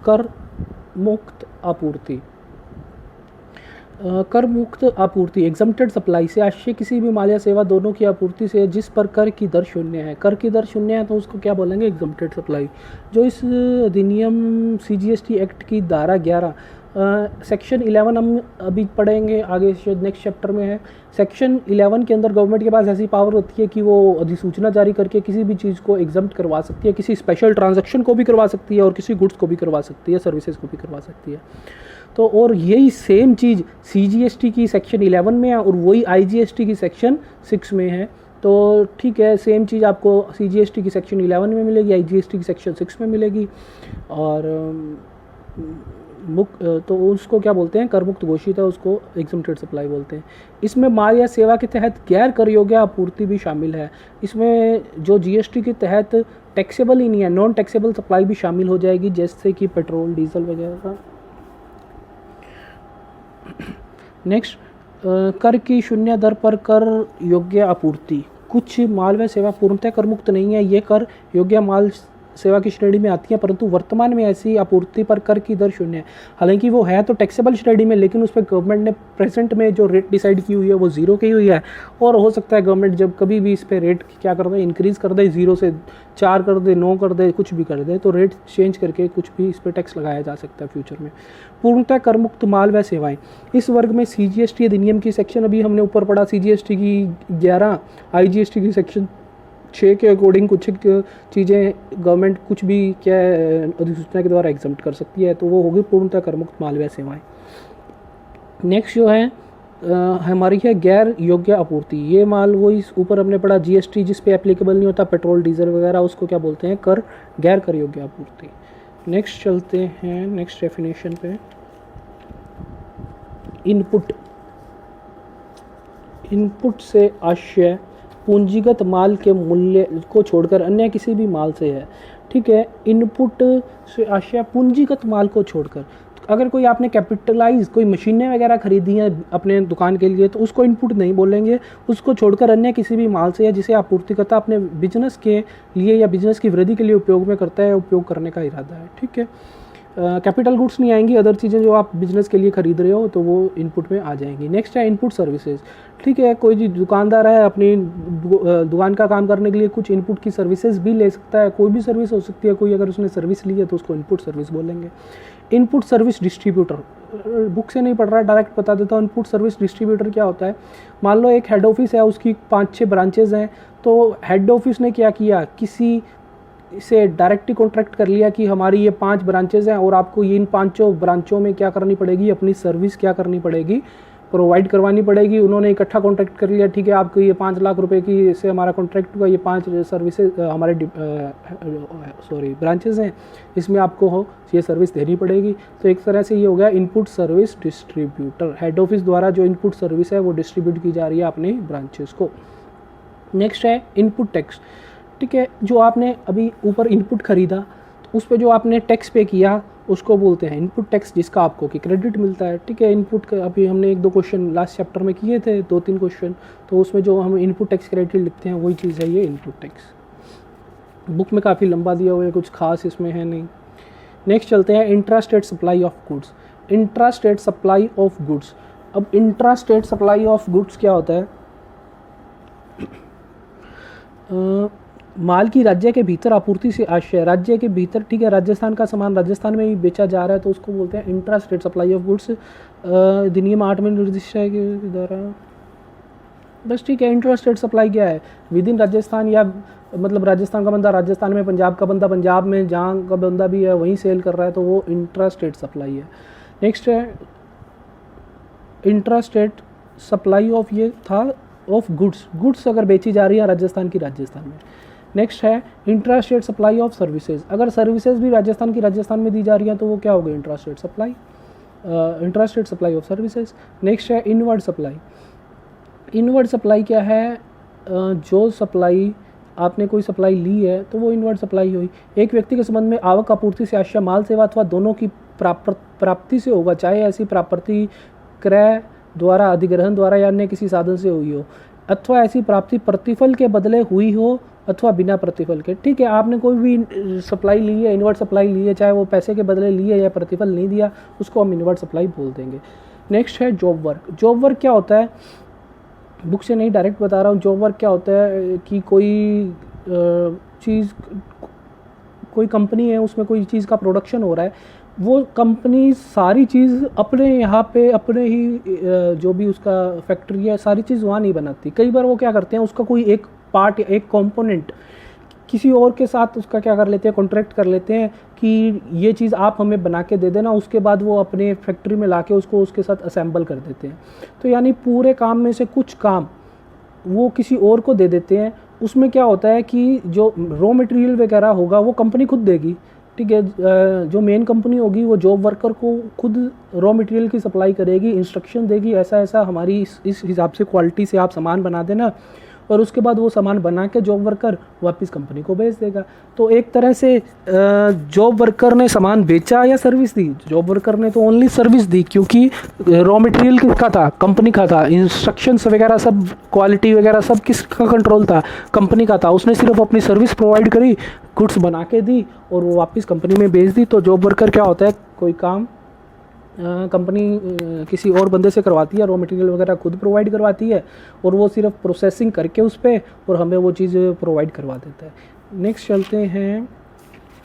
Speaker 1: कर मुक्त आपूर्ति। कर मुक्त आपूर्ति एग्जम्प्टेड सप्लाई से आशय किसी भी माल या सेवा दोनों की आपूर्ति से जिस पर कर की दर शून्य है। कर की दर शून्य है तो उसको क्या बोलेंगे, एग्जम्प्टेड सप्लाई। जो इस अधिनियम सीजीएसटी एक्ट की धारा 11 सेक्शन 11 हम अभी पढ़ेंगे आगे, शायद नेक्स्ट चैप्टर में है। सेक्शन 11 के अंदर गवर्नमेंट के पास ऐसी पावर होती है कि वो अधिसूचना जारी करके किसी भी चीज़ को एग्जम्प्ट करवा सकती है, किसी स्पेशल ट्रांजैक्शन को भी करवा सकती है और किसी गुड्स को भी करवा सकती है, सर्विसेज को भी करवा सकती है। तो और यही सेम चीज़ सीजीएसटी की सेक्शन 11 में है और वही आईजीएसटी की सेक्शन 6 में है। तो ठीक है, सेम चीज़ आपको सीजीएसटी की सेक्शन 11 में मिलेगी, आईजीएसटी की सेक्शन 6 में मिलेगी। और तो उसको क्या बोलते हैं, कर मुक्त घोषित है, उसको एग्जम्प्टेड सप्लाई बोलते हैं। इसमें माल या सेवा के तहत गैर कर योग्य आपूर्ति भी शामिल है। इसमें जो जीएसटी के तहत टैक्सेबल ही नहीं है, नॉन टैक्सेबल सप्लाई भी शामिल हो जाएगी, जैसे कि पेट्रोल, डीजल वगैरह। नेक्स्ट, कर की शून्य दर पर कर योग्य आपूर्ति। कुछ माल व सेवा पूर्णतः कर मुक्त नहीं है, ये कर योग्य माल सेवा की श्रेणी में आती है, परंतु वर्तमान में ऐसी आपूर्ति पर कर की दर शून्य है। हालांकि वो है तो टैक्सेबल श्रेणी में, लेकिन उस पर गवर्नमेंट ने प्रेजेंट में जो रेट डिसाइड की हुई है वो 0 की हुई है। और हो सकता है गवर्नमेंट जब कभी भी इस पर रेट क्या कर दे, इंक्रीज़ कर दे, 0 से 4 कर दे, 9 कर दे, कुछ भी कर दे, तो रेट चेंज करके कुछ भी इस पर टैक्स लगाया जा सकता है फ्यूचर में। पूर्णतः कर मुक्त माल व सेवाएं, इस वर्ग में सीजीएसटी अधिनियम की सेक्शन, अभी हमने ऊपर पढ़ा सीजीएसटी की 11, आईजीएसटी की सेक्शन 6 के अकॉर्डिंग कुछ चीज़ें गवर्नमेंट कुछ भी क्या है अधिसूचना के द्वारा एग्जम्प्ट कर सकती है, तो वो होगी पूर्णतः कर मुक्त माल व सेवाएं। नेक्स्ट जो है हमारी है गैर योग्य आपूर्ति। ये माल वो इस ऊपर हमने पढ़ा जीएसटी जिस पे एप्लीकेबल नहीं होता, पेट्रोल डीजल वगैरह, उसको क्या बोलते हैं, कर, गैर कर योग्य आपूर्ति। नेक्स्ट चलते हैं नेक्स्ट डेफिनेशन पे। इनपुट, इनपुट से आशय पूंजीगत माल के मूल्य को छोड़कर अन्य किसी भी माल से है। ठीक है, इनपुट से आशय पूंजीगत माल को छोड़कर, अगर कोई आपने कैपिटलाइज कोई मशीनें वगैरह खरीदी हैं अपने दुकान के लिए तो उसको इनपुट नहीं बोलेंगे। उसको छोड़कर अन्य किसी भी माल से है जिसे आपूर्तिकर्ता अपने बिजनेस के लिए या बिजनेस की वृद्धि के लिए उपयोग में करता है, उपयोग करने का इरादा है। ठीक है, कैपिटल गुड्स नहीं आएंगी, अदर चीज़ें जो आप बिजनेस के लिए खरीद रहे हो तो वो इनपुट में आ जाएंगी। नेक्स्ट है इनपुट सर्विसेज। ठीक है, कोई दुकानदार है अपनी दुकान का काम करने के लिए कुछ इनपुट की सर्विसेज भी ले सकता है, कोई भी सर्विस हो सकती है, कोई अगर उसने सर्विस ली है तो उसको इनपुट सर्विस बोलेंगे। इनपुट सर्विस डिस्ट्रीब्यूटर, बुक से नहीं पढ़ रहा, डायरेक्ट बता देता हूँ। इनपुट सर्विस डिस्ट्रीब्यूटर क्या होता है, मान लो एक हेड ऑफिस है, उसकी 5-6 ब्रांचेज हैं, तो हेड ऑफिस ने क्या किया, किसी से डायरेक्टली कॉन्ट्रैक्ट कर लिया कि हमारी ये 5 ब्रांचेज हैं और आपको ये इन 5 ब्रांचों में क्या करनी पड़ेगी, अपनी सर्विस क्या करनी पड़ेगी, प्रोवाइड करवानी पड़ेगी। उन्होंने इकट्ठा कॉन्ट्रैक्ट कर लिया, ठीक है आपको ये 5 लाख रुपए की से हमारा कॉन्ट्रैक्ट हुआ, ये 5 सर्विसेज हमारे ब्रांचेज हैं, इसमें आपको हो ये सर्विस देनी पड़ेगी। तो एक तरह से ये हो गया input service distributor. Head office द्वारा जो इनपुट सर्विस है वो डिस्ट्रीब्यूट की जा रही है अपने ब्रांचेस को। नेक्स्ट है इनपुट टैक्स। ठीक है, जो आपने अभी ऊपर इनपुट खरीदा तो उस पर जो आपने टैक्स पे किया उसको बोलते हैं इनपुट टैक्स, जिसका आपको कि क्रेडिट मिलता है। ठीक है, इनपुट का अभी हमने 1-2 क्वेश्चन लास्ट चैप्टर में किए थे, 2-3 क्वेश्चन, तो उसमें जो हम इनपुट टैक्स क्रेडिट लिखते हैं वही चीज़ है ये इनपुट टैक्स। बुक में काफ़ी लंबा दिया हुआ है, कुछ खास इसमें है नहीं। नेक्स्ट चलते हैं intra state supply of goods. Intra state supply of goods, अब intra state supply of goods क्या होता है, माल की राज्य के भीतर आपूर्ति से आशय राज्य के भीतर। ठीक है, राजस्थान का सामान राजस्थान में ही बेचा जा रहा है तो उसको बोलते हैं intra state supply of goods. अधिनियम 8 में निर्दिष्ट है के द्वारा बस। ठीक है, इंट्रा स्टेट सप्लाई क्या है, विद इन राजस्थान, या मतलब राजस्थान का बंदा राजस्थान में, पंजाब का बंदा पंजाब में, जहाँ का बंदा भी है वहीं सेल कर रहा है, तो वो इंट्रा स्टेट सप्लाई है। नेक्स्ट है इंट्रा स्टेट सप्लाई ऑफ, ये था ऑफ गुड्स, गुड्स अगर बेची जा रही है राजस्थान की राजस्थान में। नेक्स्ट है intra state supply of services, अगर सर्विसेज भी राजस्थान की राजस्थान में दी जा रही है तो वो क्या होगा, intra state supply, intra state supply of services. Next है इनवर्ड सप्लाई। इनवर्ड सप्लाई क्या है, जो सप्लाई आपने कोई सप्लाई ली है तो वो इनवर्ड सप्लाई हुई। एक व्यक्ति के संबंध में आवक आपूर्ति से आशय माल सेवा अथवा दोनों की प्राप्ति से होगा, चाहे ऐसी प्राप्ति क्रय द्वारा, अधिग्रहण द्वारा या अन्य किसी साधन से हुई हो, अथवा ऐसी प्राप्ति प्रतिफल के बदले हुई हो अथवा बिना प्रतिफल के। ठीक है, आपने कोई भी सप्लाई ली है, इनवर्ड सप्लाई ली है, चाहे वो पैसे के बदले ली है या प्रतिफल नहीं दिया, उसको हम इनवर्ड सप्लाई बोल देंगे। नेक्स्ट है जॉब वर्क। जॉब वर्क क्या होता है, बुक से नहीं डायरेक्ट बता रहा हूँ। जॉब वर्क क्या होता है कि कोई चीज़, कोई कंपनी है उसमें कोई चीज़ का प्रोडक्शन हो रहा है, वो कंपनी सारी चीज़ अपने यहाँ पे अपने ही जो भी उसका फैक्ट्री है सारी चीज़ वहाँ नहीं बनाती। कई बार वो क्या करते हैं, उसका कोई एक पार्ट, एक कंपोनेंट किसी और के साथ उसका क्या कर लेते हैं, कॉन्ट्रैक्ट कर लेते हैं कि ये चीज़ आप हमें बना के दे देना, उसके बाद वो अपने फैक्ट्री में लाके उसको उसके साथ असेंबल कर देते हैं। तो यानी पूरे काम में से कुछ काम वो किसी और को दे देते हैं। उसमें क्या होता है कि जो रॉ मटेरियल वगैरह होगा वो कंपनी खुद देगी। ठीक है, जो मेन कंपनी होगी वो जॉब वर्कर को खुद रॉ मटेरियल की सप्लाई करेगी, इंस्ट्रक्शन देगी, ऐसा ऐसा हमारी इस हिसाब से क्वालिटी से आप सामान बना देना, और उसके बाद वो सामान बना के जॉब वर्कर वापस कंपनी को भेज देगा। तो एक तरह से जॉब वर्कर ने सामान बेचा या सर्विस दी, जॉब वर्कर ने तो ओनली सर्विस दी, क्योंकि रॉ मटेरियल किसका था, कंपनी का था, इंस्ट्रक्शंस वगैरह सब, क्वालिटी वगैरह सब किसका कंट्रोल था, कंपनी का था। उसने सिर्फ अपनी सर्विस प्रोवाइड करी, गुड्स बना के दी और वो वापस कंपनी में भेज दी। तो जॉब वर्कर क्या होता है, कोई काम कंपनी किसी और बंदे से करवाती है, रॉ मटेरियल वगैरह खुद प्रोवाइड करवाती है और वो सिर्फ प्रोसेसिंग करके उस पर और हमें वो चीज़ प्रोवाइड करवा देता है। नेक्स्ट चलते हैं